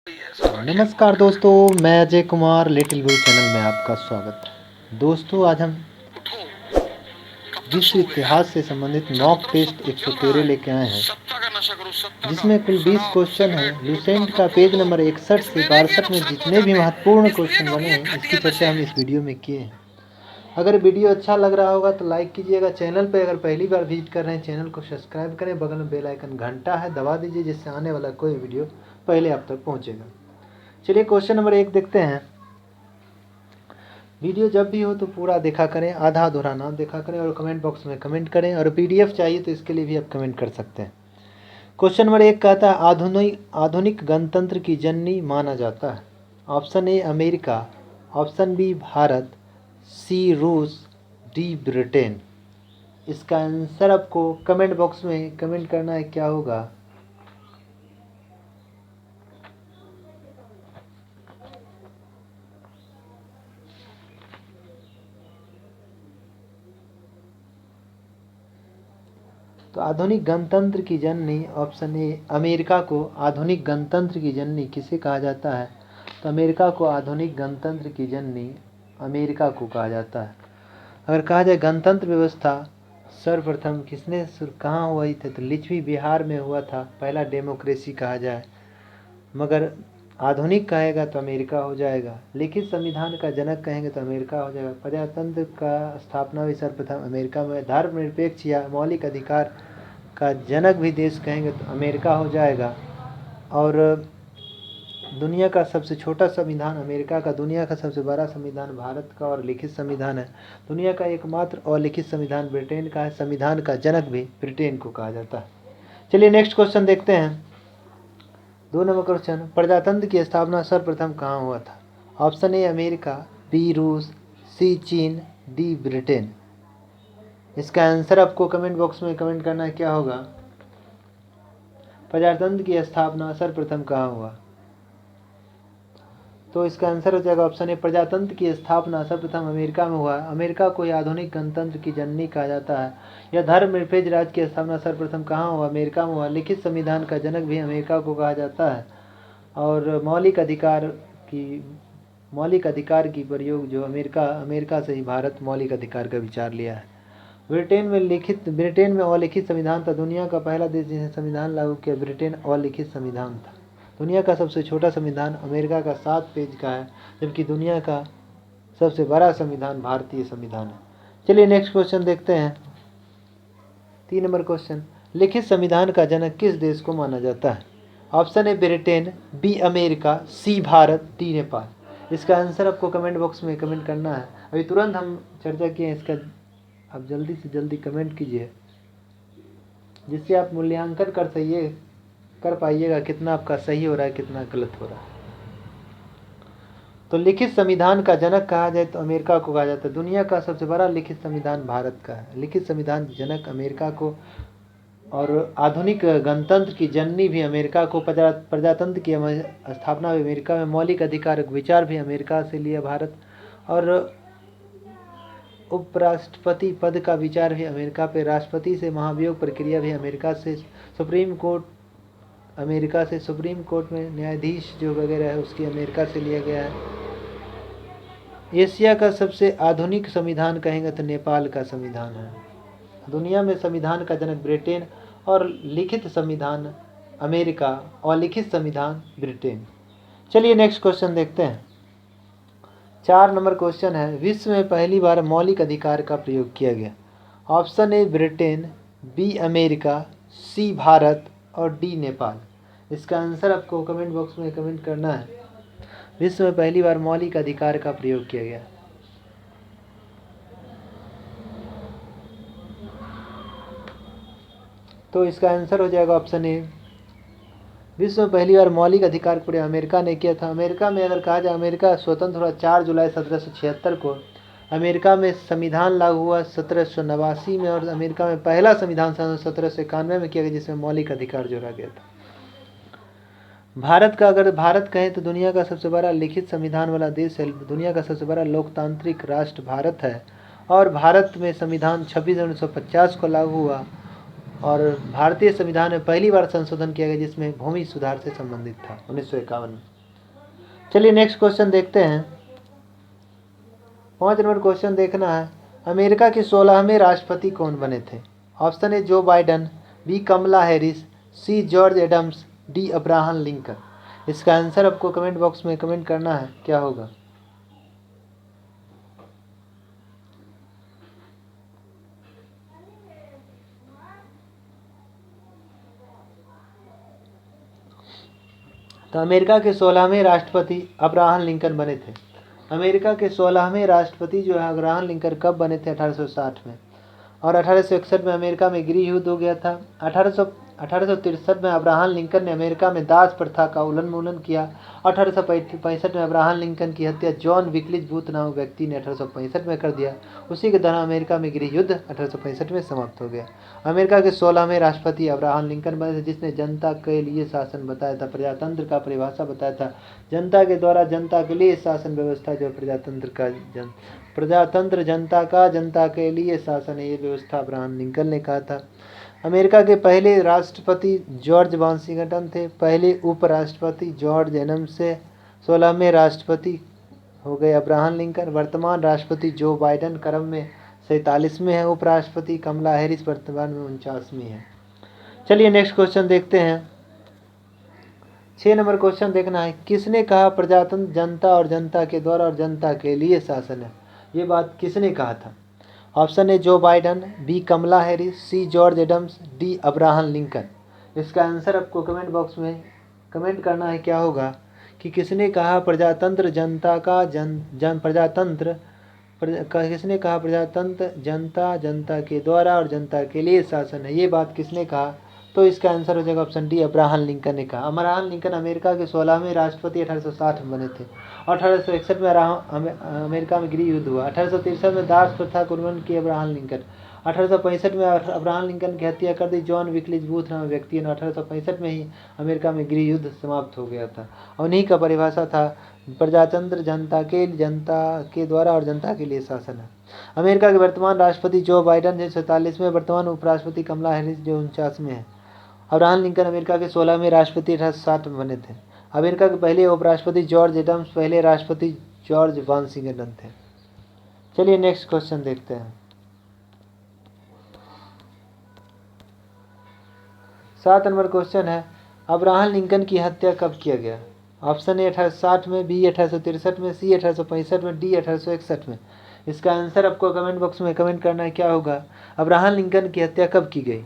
नमस्कार दोस्तों, मैं अजय कुमार लिटिल गुरु चैनल में आपका स्वागत है। दोस्तों, आज हम विश्व इतिहास से संबंधित मॉक टेस्ट 113 लेके आए हैं, जिसमें कुल 20 क्वेश्चन हैं। लुसेंट का पेज नंबर 61 से 62 में जितने भी महत्वपूर्ण क्वेश्चन बने हैं, इसकी चर्चा हम इस वीडियो में किए हैं। अगर वीडियो अच्छा लग रहा होगा तो लाइक कीजिएगा। चैनल पर अगर पहली बार विजिट कर रहे हैं, चैनल को सब्सक्राइब करें। बगल में बेल आइकन घंटा है, दबा दीजिए, जिससे आने वाला कोई वीडियो पहले आप तक पहुँचेगा। चलिए क्वेश्चन नंबर 1 देखते हैं। वीडियो जब भी हो तो पूरा देखा करें, आधा अधूरा ना देखा करें, और कमेंट बॉक्स में कमेंट करें। और पीडीएफ चाहिए तो इसके लिए भी आप कमेंट कर सकते हैं। क्वेश्चन नंबर 1 कहता है, आधुनिक गणतंत्र की जननी माना जाता है। Option A America, option B Bharat, C रूस, डी ब्रिटेन। इसका आंसर आपको कमेंट बॉक्स में कमेंट करना है, क्या होगा। तो आधुनिक गणतंत्र की जननी, ऑप्शन ए अमेरिका को आधुनिक गणतंत्र की जननी किसे कहा जाता है। तो अमेरिका को आधुनिक गणतंत्र की जननी अमेरिका को कहा जाता है। अगर कहा जाए गणतंत्र व्यवस्था सर्वप्रथम किसने कहाँ हुई थी, तो लिच्छवी बिहार में हुआ था, पहला डेमोक्रेसी कहा जाए। मगर आधुनिक कहेगा तो अमेरिका हो जाएगा। लिखित संविधान का जनक कहेंगे तो अमेरिका हो जाएगा। प्रजातंत्र का स्थापना भी सर्वप्रथम अमेरिका में। धर्मनिरपेक्ष या मौलिक अधिकार का जनक भी देश कहेंगे तो अमेरिका हो जाएगा। और दुनिया का सबसे छोटा संविधान अमेरिका का, दुनिया का सबसे बड़ा संविधान भारत का, और लिखित संविधान है। दुनिया का एकमात्र और लिखित संविधान ब्रिटेन का है। संविधान का जनक भी ब्रिटेन को कहा जाता है। चलिए नेक्स्ट क्वेश्चन देखते हैं। 2 नंबर क्वेश्चन, प्रजातंत्र की स्थापना सर्वप्रथम कहाँ हुआ था। ऑप्शन ए अमेरिका, बी रूस, सी चीन, डी ब्रिटेन। इसका आंसर आपको कमेंट बॉक्स में कमेंट करना है, क्या होगा। प्रजातंत्र की स्थापना सर्वप्रथम कहाँ हुआ। तो इसका आंसर हो जाएगा ऑप्शन ए, प्रजातंत्र की स्थापना सर्वप्रथम अमेरिका में हुआ। अमेरिका को आधुनिक गणतंत्र की जननी कहा जाता है। यह धर्मनिरपेक्ष राज्य की स्थापना सर्वप्रथम कहाँ हुआ, अमेरिका में हुआ। लिखित संविधान का जनक भी अमेरिका को कहा जाता है। और मौलिक अधिकार की प्रयोग जो अमेरिका से ही भारत मौलिक अधिकार का विचार लिया है। ब्रिटेन में अलिखित संविधान था। दुनिया का पहला देश जिसने संविधान लागू किया, ब्रिटेन अलिखित संविधान था। दुनिया का सबसे छोटा संविधान अमेरिका का 7 पेज का है, जबकि दुनिया का सबसे बड़ा संविधान भारतीय संविधान है। चलिए नेक्स्ट क्वेश्चन देखते हैं। 3 नंबर क्वेश्चन, लिखित संविधान का जनक किस देश को माना जाता है। Option A Britain, B America, C Bharat, D Nepal. इसका आंसर आपको कमेंट बॉक्स में कमेंट करना है। अभी तुरंत हम चर्चा किए हैं इसका, आप जल्दी से जल्दी कमेंट कीजिए, जिससे आप मूल्यांकन कर पाइएगा कितना आपका सही हो रहा है, कितना गलत हो रहा है। तो लिखित संविधान का जनक कहा जाए तो अमेरिका को कहा जाता है। दुनिया का सबसे बड़ा लिखित संविधान भारत का है। लिखित संविधान जनक अमेरिका को, और आधुनिक गणतंत्र की जननी भी अमेरिका को। प्रजातंत्र की स्थापना भी अमेरिका में। मौलिक अधिकार विचार भी अमेरिका से लिया भारत। और उपराष्ट्रपति पद का विचार भी अमेरिका पे। राष्ट्रपति से महाभियोग प्रक्रिया भी अमेरिका से। सुप्रीम कोर्ट अमेरिका से। सुप्रीम कोर्ट में न्यायाधीश जो वगैरह है उसकी अमेरिका से लिया गया है। एशिया का सबसे आधुनिक संविधान कहेंगे तो नेपाल का संविधान है। दुनिया में संविधान का जनक ब्रिटेन, और लिखित संविधान अमेरिका, और लिखित संविधान ब्रिटेन। चलिए नेक्स्ट क्वेश्चन देखते हैं। 4 नंबर क्वेश्चन है, विश्व में पहली बार मौलिक अधिकार का प्रयोग किया गया। Option A Britain, B America, C Bharat, और डी नेपाल। इसका आंसर आपको कमेंट बॉक्स में कमेंट करना है। विश्व में पहली बार मौलिक अधिकार का प्रयोग किया गया। तो इसका आंसर हो जाएगा ऑप्शन ए, विश्व में पहली बार मौलिक अधिकार प्रयोग अमेरिका ने किया था। अमेरिका में अगर कहा जाए, अमेरिका स्वतंत्र हुआ 4 जुलाई 1776 को। अमेरिका में संविधान लागू हुआ 1789 में, और अमेरिका में पहला संविधान 1791 में किया गया, जिसमें मौलिक अधिकार जोड़ा गया था। भारत का अगर भारत कहें तो दुनिया का सबसे बड़ा लिखित संविधान वाला देश है। दुनिया का सबसे बड़ा लोकतांत्रिक राष्ट्र भारत है। और भारत में संविधान 26 जनवरी 1950 को लागू हुआ। और भारतीय संविधान में पहली बार संशोधन किया गया, जिसमें भूमि सुधार से संबंधित था 1951 में। चलिए नेक्स्ट क्वेश्चन देखते हैं। 5 नंबर क्वेश्चन देखना है। अमेरिका के 16वें राष्ट्रपति कौन बने थे? Option A Joe Biden, B Kamala Harris, C George Adams, D Abraham Lincoln. इसका आंसर आपको कमेंट बॉक्स में कमेंट करना है, क्या होगा? तो अमेरिका के 16वें राष्ट्रपति अब्राहम लिंकन बने थे। अमेरिका के 16वें राष्ट्रपति जो है अब्राहम लिंकन कब बने थे? 1860 में। और 1861 में अमेरिका में गृह युद्ध हो गया था। 1863 में अब्राहम लिंकन ने अमेरिका में दास प्रथा का उन्मूलन किया। 1865 में अब्राहम लिंकन की हत्या जॉन विक्लिज बूथ नामक व्यक्ति ने 1865 में कर दिया। उसी के दौरान अमेरिका में गृह युद्ध 1865 में समाप्त हो गया। अमेरिका के 16वें राष्ट्रपति अब्राहम लिंकन बने थे, जिसने जनता के लिए शासन बताया था, प्रजातंत्र का परिभाषा बताया था। जनता के द्वारा जनता के लिए शासन व्यवस्था जो प्रजातंत्र जनता का जनता के लिए शासन है, ये व्यवस्था अब्राहम लिंकन ने कहा था। अमेरिका के पहले राष्ट्रपति जॉर्ज वाशिंगटन थे। पहले उपराष्ट्रपति जॉर्ज एडम्स से 16वें राष्ट्रपति हो गए अब्राहम लिंकन। वर्तमान राष्ट्रपति जो बाइडन क्रम में 47वें है। उपराष्ट्रपति कमला हैरिस वर्तमान में 49वीं है। चलिए नेक्स्ट क्वेश्चन देखते हैं। 6 नंबर क्वेश्चन देखना है। किसने कहा प्रजातंत्र जनता और जनता के द्वारा और जनता के लिए शासन है? ये बात किसने कहा था? Option A Joe Biden, B Kamala Harris, C George Adams, D Abraham Lincoln. इसका आंसर आपको कमेंट बॉक्स में कमेंट करना है, क्या होगा कि किसने कहा प्रजातंत्र जनता का किसने कहा प्रजातंत्र जनता जनता के द्वारा और जनता के लिए शासन है? ये बात किसने कहा? तो इसका आंसर हो जाएगा ऑप्शन डी अब्राहम लिंकन ने कहा। अब्राहम लिंकन अमेरिका के 16वें राष्ट्रपति 1860 में बने थे। 1861 में अमेरिका में गृह युद्ध हुआ। 1863 में दास प्रथा का उन्मूलन किया अब्राहम लिंकन। 1865 में अब्राहम लिंकन की हत्या कर दी जॉन विक्लिज बूथ नामक व्यक्ति ने। 1865 में ही अमेरिका में गृह युद्ध समाप्त हो गया था। और उन्हीं का परिभाषा था प्रजातंत्र जनता के द्वारा और जनता के लिए शासन है। अमेरिका के वर्तमान राष्ट्रपति जो बाइडन जो 47 में, वर्तमान उपराष्ट्रपति कमला हैरिस जो 49 में है। अब्राहम लिंकन अमेरिका के 16वें राष्ट्रपति 1860 में बने थे। अमेरिका के पहले उपराष्ट्रपति जॉर्ज एडम्स, पहले राष्ट्रपति जॉर्ज वाशिंगटन थे। चलिए नेक्स्ट क्वेश्चन देखते हैं। 7 नंबर क्वेश्चन है। अब्राहम लिंकन की हत्या कब किया गया? ऑप्शन ए 1860 में, बी 1863 में, सी 1865 में, डी 1861 में। इसका आंसर आपको कमेंट बॉक्स में कमेंट करना है, क्या होगा? अब्राहम लिंकन की हत्या कब की गई?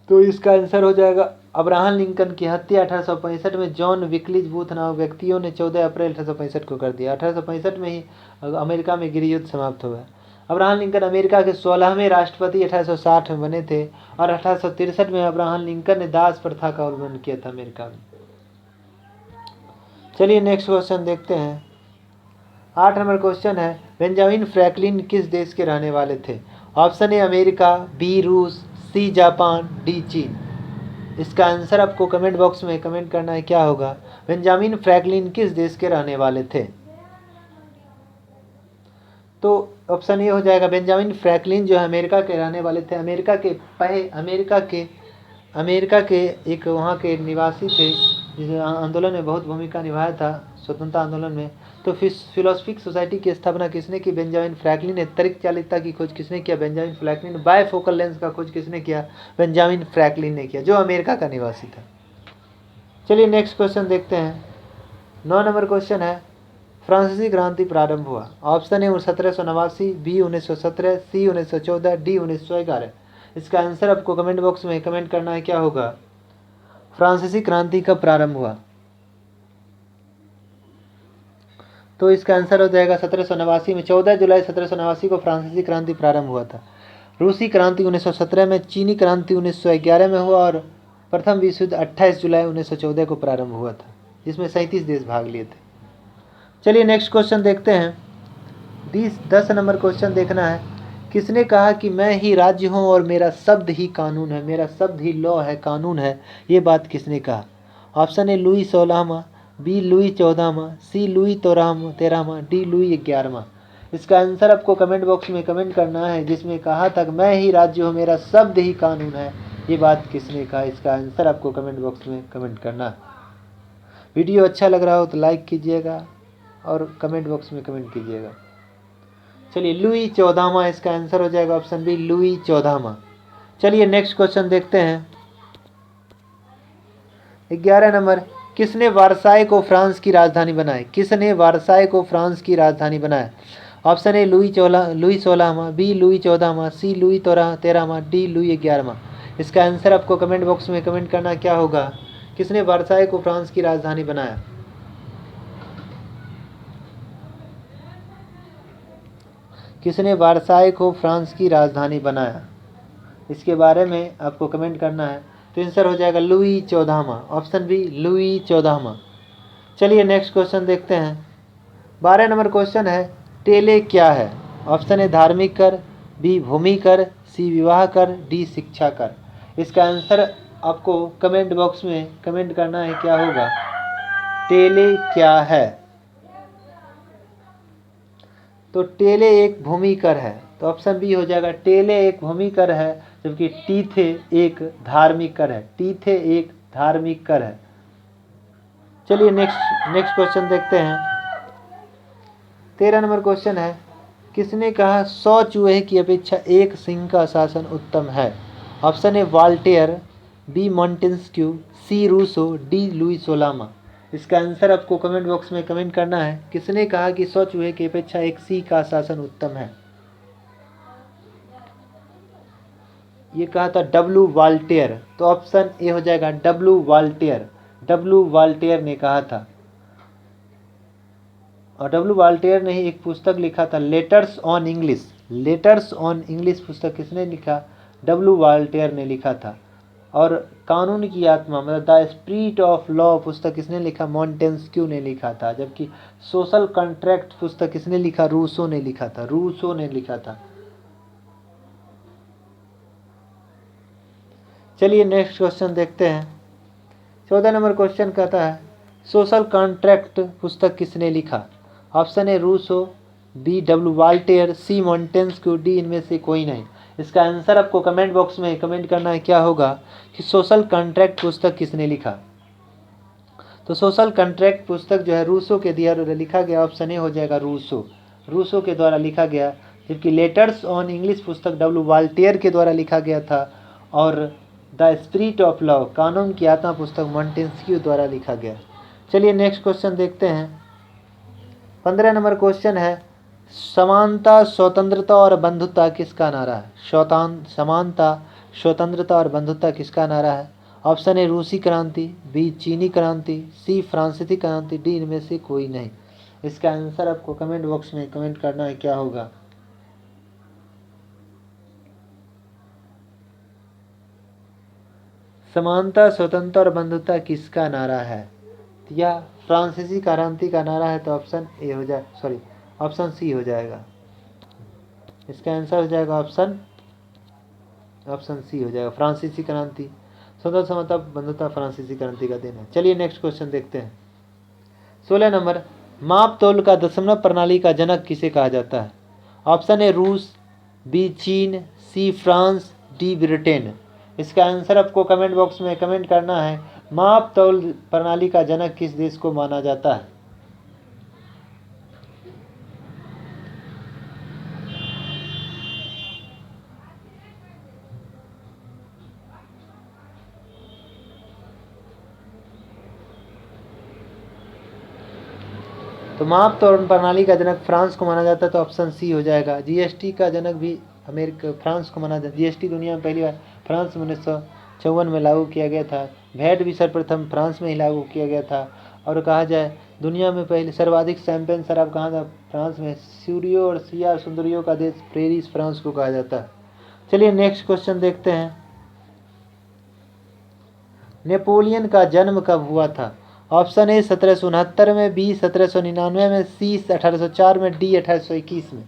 तो इसका आंसर हो जाएगा अब्राहम लिंकन की हत्या 1865 में जॉन विक्लिज बूथ नामक व्यक्तियों ने 14 अप्रैल 1865 को कर दिया। 1865 में ही अमेरिका में गृह युद्ध समाप्त हुआ। अब्राहम लिंकन अमेरिका के 16वें राष्ट्रपति 1860 में बने थे और 1863 में अब्राहम लिंकन ने दास प्रथा का उल्लंघन किया था अमेरिका में। चलिए नेक्स्ट क्वेश्चन देखते हैं। 8 नंबर क्वेश्चन है। बेंजामिन फ्रैंकलिन किस देश के रहने वाले थे? ऑप्शन ए अमेरिका, बी रूस, सी जापान, डी चीन। इसका आंसर आपको कमेंट बॉक्स में कमेंट करना है, क्या होगा? बेंजामिन फ्रैंकलिन किस देश के रहने वाले थे? तो ऑप्शन ए हो जाएगा बेंजामिन फ्रैंकलिन जो है अमेरिका के रहने वाले थे। अमेरिका के एक वहाँ के निवासी थे, जिस आंदोलन में बहुत भूमिका निभाया था, स्वतंत्रता आंदोलन में। तो फिलोसफिक सोसाइटी की स्थापना किसने की? बेंजामिन फ्रैंकलिन ने। तर्क चालिकता की खोज किसने किया? Benjamin Franklin. बायफोकल लेंस का खोज किसने किया? बेंजामिन फ्रैंकलिन ने किया, जो अमेरिका का निवासी था। चलिए नेक्स्ट क्वेश्चन देखते हैं। 9 नंबर क्वेश्चन है। फ्रांसीसी क्रांति प्रारंभ हुआ। Option A 1789, B 1917, C 1914, D 1911। इसका आंसर आपको कमेंट बॉक्स में कमेंट करना है, क्या होगा? फ्रांसीसी क्रांति कब प्रारंभ हुआ? तो इसका आंसर हो जाएगा 1789 में। 14 जुलाई 1789 को फ्रांसीसी क्रांति प्रारंभ हुआ था। रूसी क्रांति 1917 में, चीनी क्रांति 1911 में हुआ और प्रथम विश्व युद्ध 28 जुलाई 1914 को प्रारंभ हुआ था, जिसमें 37 देश भाग लिए थे। चलिए नेक्स्ट क्वेश्चन देखते हैं। 10 नंबर क्वेश्चन देखना है। किसने कहा कि मैं ही राज्य हूँ और मेरा शब्द ही कानून है, मेरा शब्द ही लॉ है, कानून है? ये बात किसने कहा? ऑप्शन ए लुई 16वां, बी लुई 14वां, सी लुई 13वां, डी लुई 11वां। इसका आंसर आपको कमेंट बॉक्स में कमेंट करना है, जिसमें कहा था कि मैं ही राज्य हूँ, मेरा शब्द ही कानून है। ये बात किसने कहा? इसका आंसर आपको कमेंट बॉक्स में कमेंट करना है। वीडियो अच्छा लग रहा हो तो लाइक कीजिएगा और कमेंट बॉक्स में कमेंट कीजिएगा। चलिए, लुई 14वां इसका आंसर हो जाएगा, ऑप्शन बी लुई 14वां। चलिए नेक्स्ट क्वेश्चन देखते हैं। 11 नंबर, किसने वारसाई को फ्रांस की राजधानी बनाया? किसने वारसाई को फ्रांस की राजधानी बनाया? ऑप्शन ए लुई 16वां, बी लुई 14वां, सी लुई 13वां, डी लुई 11वां। इसका आंसर आपको कमेंट बॉक्स में कमेंट करना क्या होगा? किसने वारसाई को फ्रांस की राजधानी बनाया? किसने वारसाई को फ्रांस की राजधानी बनाया? इसके बारे में आपको कमेंट करना है। तो आंसर हो जाएगा लुई 14वां, ऑप्शन बी लुई 14वां। चलिए नेक्स्ट क्वेश्चन देखते हैं। 12 नंबर क्वेश्चन है, टेले क्या है? ऑप्शन ए धार्मिक कर, बी भूमि कर, सी विवाह कर, डी शिक्षा कर। इसका आंसर आपको कमेंट बॉक्स में कमेंट करना है, क्या होगा? टेले क्या है? तो टेले एक भूमि कर है, तो ऑप्शन बी हो जाएगा टेले एक भूमि कर है, जबकि टीथे एक धार्मिक कर है। टीथे एक धार्मिक कर है। चलिए नेक्स्ट क्वेश्चन देखते हैं। 13 नंबर क्वेश्चन है, किसने कहा 100 चूहे की अपेक्षा एक सिंह का शासन उत्तम है? Option A Voltaire, B Montesquieu, C Rousseau, D Louis 16वां। इसका आंसर आपको कमेंट बॉक्स में कमेंट करना है। किसने कहा कि 100 चूहे की अपेक्षा एक सिंह का शासन उत्तम है? ये कहा था डब्लू वाल्टेयर, तो ऑप्शन ए हो जाएगा डब्लू वाल्टेयर। डब्लू वाल्टेयर ने कहा था। और डब्लू वाल्टेयर ने ही एक पुस्तक लिखा था, letters on English. Letters on English पुस्तक किसने लिखा? डब्लू वाल्टेयर ने लिखा था। और कानून की आत्मा मतलब द स्पिरिट ऑफ लॉ पुस्तक किसने लिखा? मॉन्टेस्क्यू ने लिखा था। जबकि सोशल कॉन्ट्रैक्ट पुस्तक किसने लिखा? रूसो ने लिखा था। रूसो ने लिखा था। चलिए नेक्स्ट क्वेश्चन देखते हैं। 14 नंबर क्वेश्चन कहता है, सोशल कॉन्ट्रैक्ट पुस्तक किसने लिखा? Option A Rousseau, B W Voltaire, C Montesquieu, D इनमें से कोई नहीं। इसका आंसर आपको कमेंट बॉक्स में कमेंट करना है, क्या होगा कि सोशल कॉन्ट्रैक्ट पुस्तक किसने लिखा? तो सोशल कॉन्ट्रैक्ट पुस्तक जो है रूसो के द्वारा लिखा गया। ऑप्शन ए हो जाएगा रूसो। रूसो के द्वारा लिखा गया। जबकि लेटर्स ऑन इंग्लिश पुस्तक डब्लू वाल्टेयर के द्वारा लिखा गया था। और द स्पिरिट ऑफ लव कानून की आत्मा पुस्तक मॉन्टेस्क्यू द्वारा लिखा गया। चलिए नेक्स्ट क्वेश्चन देखते हैं। 15 नंबर क्वेश्चन है, समानता, स्वतंत्रता और बंधुता किसका नारा है? समानता, स्वतंत्रता और बंधुता किसका नारा है? ऑप्शन ए रूसी क्रांति, बी चीनी क्रांति, सी फ्रांसीसी क्रांति, डी इनमें से कोई नहीं। इसका आंसर आपको कमेंट बॉक्स में कमेंट करना है, क्या होगा? समानता, स्वतंत्रता और बंधुता किसका नारा है? या फ्रांसीसी क्रांति का नारा है, तो ऑप्शन ए हो जाए, सॉरी ऑप्शन सी हो जाएगा। इसका आंसर हो जाएगा ऑप्शन सी हो जाएगा, फ्रांसीसी क्रांति। स्वतंत्रता, समता, बंधुता फ्रांसीसी क्रांति का दिन है। चलिए नेक्स्ट क्वेश्चन देखते हैं। 16 नंबर, माप तोल का दशमलव प्रणाली का जनक किसे कहा जाता है? ऑप्शन ए रूस, बी चीन, सी फ्रांस, डी ब्रिटेन। इसका आंसर आपको कमेंट बॉक्स में कमेंट करना है। माप तौल प्रणाली का जनक किस देश को माना जाता है? तो माप तोल प्रणाली का जनक फ्रांस को माना जाता है, तो ऑप्शन सी हो जाएगा। जीएसटी का जनक भी अमेरिका फ्रांस को माना जाता है। जीएसटी दुनिया में पहली बार फ्रांस में 1954 में लागू किया गया था। वैट भी सर्वप्रथम फ्रांस में ही लागू किया गया था। और कहा जाए दुनिया में पहले सर्वाधिक शैंपेन शराब कहाँ था? फ्रांस में। सूर्यों और सिया सुंदरियों का देश पेरिस फ्रांस को कहा जाता है। चलिए नेक्स्ट क्वेश्चन देखते हैं। नेपोलियन का जन्म कब हुआ था? ऑप्शन ए 1769 में, बी 1799 में, सी 1804 में, डी 1821 में।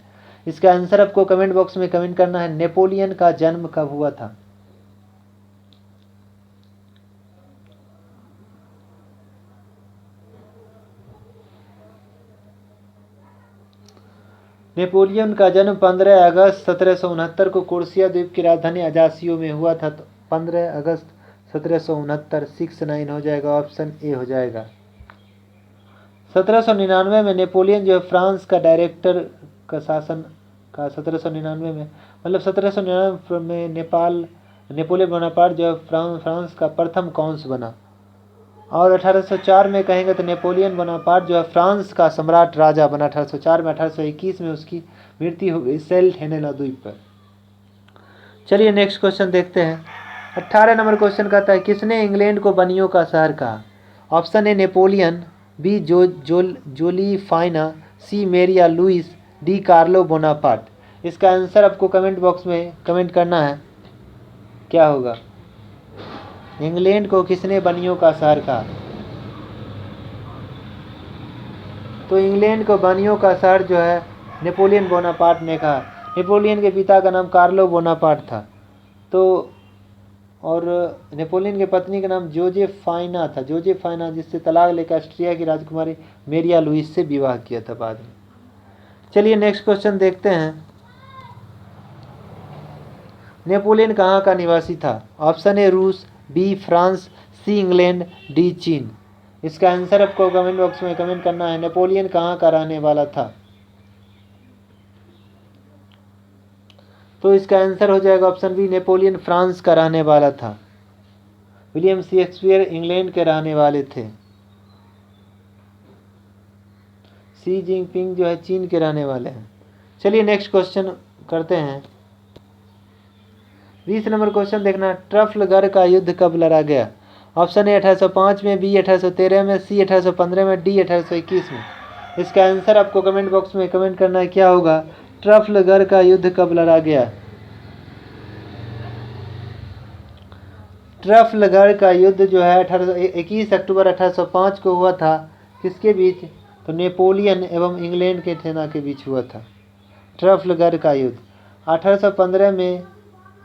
इसका आंसर आपको कमेंट बॉक्स में कमेंट करना है। नेपोलियन का जन्म कब हुआ था? नेपोलियन का जन्म 15 अगस्त 1769 को कोर्सिया द्वीप की राजधानी अजासियो में हुआ था। तो 15 अगस्त 1769 69 हो जाएगा, ऑप्शन ए हो जाएगा। 1799 में नेपोलियन जो है फ्रांस का डायरेक्टर का शासन का 1799 में, मतलब 1799 में नेपोलियन बोनापार्ट जो है फ्रांस का प्रथम कौंस बना। और 1804 में कहेंगे तो नेपोलियन बोनापार्ट जो है फ्रांस का सम्राट राजा बना 1804 में। 1821 में उसकी मृत्यु हो गई सेल्ट हेलेना द्वीप पर। चलिए नेक्स्ट क्वेश्चन देखते हैं। 18 नंबर क्वेश्चन कहता है किसने इंग्लैंड को बनियों का शहर कहा? ऑप्शन ए नेपोलियन, बी जोलीफाइना, सी मेरिया लुइस, डी कार्लो बोनापार्ट। इसका आंसर आपको कमेंट बॉक्स में कमेंट करना है, क्या होगा? इंग्लैंड को किसने बनियों का शहर कहा? तो इंग्लैंड को बनियों का शहर जो है नेपोलियन बोनापार्ट ने कहा। नेपोलियन के पिता का नाम कार्लो बोनापार्ट था, तो और नेपोलियन की पत्नी का नाम जोजेफाइना था, जोजेफाइना, जिससे तलाक लेकर ऑस्ट्रिया की राजकुमारी मेरिया लुइस से विवाह किया था बाद में। चलिए नेक्स्ट क्वेश्चन देखते हैं। नेपोलियन कहाँ का निवासी था? ऑप्शन ए रूस, B France, C England, D चीन। इसका आंसर आपको कमेंट बॉक्स में कमेंट करना है। नेपोलियन कहाँ का रहने वाला था? तो इसका आंसर हो जाएगा ऑप्शन बी, नेपोलियन फ्रांस का रहने वाला था। विलियम शेक्सपियर इंग्लैंड के रहने वाले थे। सी जिनपिंग जो है चीन के रहने वाले हैं। चलिए नेक्स्ट क्वेश्चन करते हैं। 20 नंबर क्वेश्चन देखना, ट्रफलगर का युद्ध कब लड़ा गया? ऑप्शन ए 1805 में, बी 1813 में, सी 1815 में, डी 1821 में। इसका आंसर आपको कमेंट बॉक्स में कमेंट करना है, क्या होगा? ट्रफलगर का युद्ध कब लड़ा गया? ट्रफलगर का युद्ध जो है 21 अक्टूबर 1805 को हुआ था। किसके बीच? तो नेपोलियन एवं इंग्लैंड के सेना के बीच हुआ था ट्रफलगर का युद्ध। 1815 में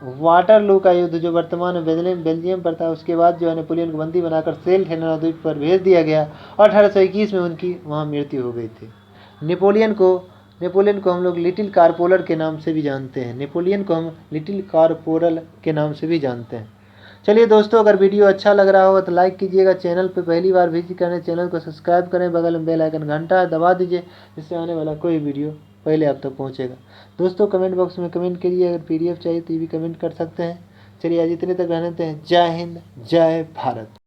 वाटरलू का युद्ध जो वर्तमान में बेल्जियम पर था, उसके बाद जो है नेपोलियन को बंदी बनाकर सेल्ट हेलेना द्वीप पर भेज दिया गया और 1821 में उनकी वहाँ मृत्यु हो गई थी। नेपोलियन को हम लोग लिटिल कारपोरल के नाम से भी जानते हैं। नेपोलियन को हम लिटिल कारपोरल के नाम से भी जानते हैं। चलिए दोस्तों, अगर वीडियो अच्छा लग रहा होगा तो लाइक कीजिएगा। चैनल पर पहली बार विजिट करें, चैनल को सब्सक्राइब करें, बगल में बेल आइकन घंटा दबा दीजिए, जिससे आने वाला कोई वीडियो पहले आप तक पहुंचेगा। दोस्तों कमेंट बॉक्स में कमेंट करिए, अगर पीडीएफ चाहिए तो ये भी कमेंट कर सकते हैं। चलिए आज इतने तक रहने देते हैं। जय हिंद, जय भारत।